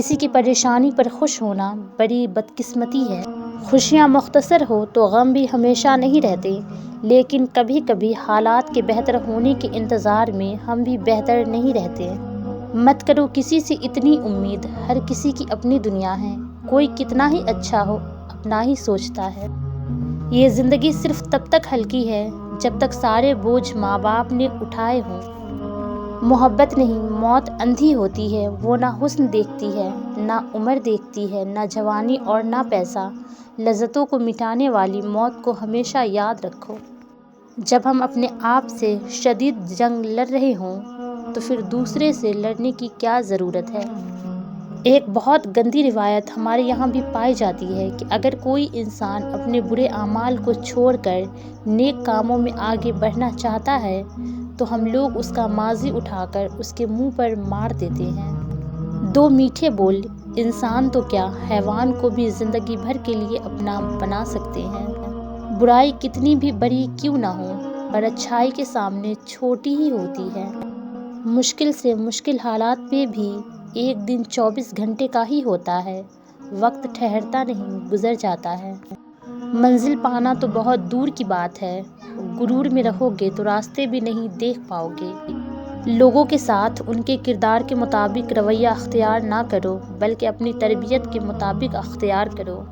کسی کی پریشانی پر خوش ہونا بڑی بدقسمتی ہے۔ خوشیاں مختصر ہو تو غم بھی ہمیشہ نہیں رہتے، لیکن کبھی کبھی حالات کے بہتر ہونے کے انتظار میں ہم بھی بہتر نہیں رہتے۔ مت کرو کسی سے اتنی امید، ہر کسی کی اپنی دنیا ہے، کوئی کتنا ہی اچھا ہو اپنا ہی سوچتا ہے۔ یہ زندگی صرف تب تک ہلکی ہے جب تک سارے بوجھ ماں باپ نے اٹھائے ہوں۔ محبت نہیں، موت اندھی ہوتی ہے، وہ نہ حسن دیکھتی ہے، نہ عمر دیکھتی ہے، نہ جوانی اور نہ پیسہ۔ لذتوں کو مٹانے والی موت کو ہمیشہ یاد رکھو۔ جب ہم اپنے آپ سے شدید جنگ لڑ رہے ہوں تو پھر دوسرے سے لڑنے کی کیا ضرورت ہے؟ ایک بہت گندی روایت ہمارے یہاں بھی پائی جاتی ہے کہ اگر کوئی انسان اپنے برے اعمال کو چھوڑ کر نیک کاموں میں آگے بڑھنا چاہتا ہے تو ہم لوگ اس کا ماضی اٹھا کر اس کے منہ پر مار دیتے ہیں۔ دو میٹھے بول انسان تو کیا، حیوان کو بھی زندگی بھر کے لیے اپنا بنا سکتے ہیں۔ برائی کتنی بھی بڑی کیوں نہ ہو، پر اچھائی کے سامنے چھوٹی ہی ہوتی ہے۔ مشکل سے مشکل حالات میں بھی ایک دن 24 گھنٹے کا ہی ہوتا ہے۔ وقت ٹھہرتا نہیں، گزر جاتا ہے۔ منزل پانا تو بہت دور کی بات ہے، غرور میں رہو گے تو راستے بھی نہیں دیکھ پاؤ گے۔ لوگوں کے ساتھ ان کے کردار کے مطابق رویہ اختیار نہ کرو، بلکہ اپنی تربیت کے مطابق اختیار کرو۔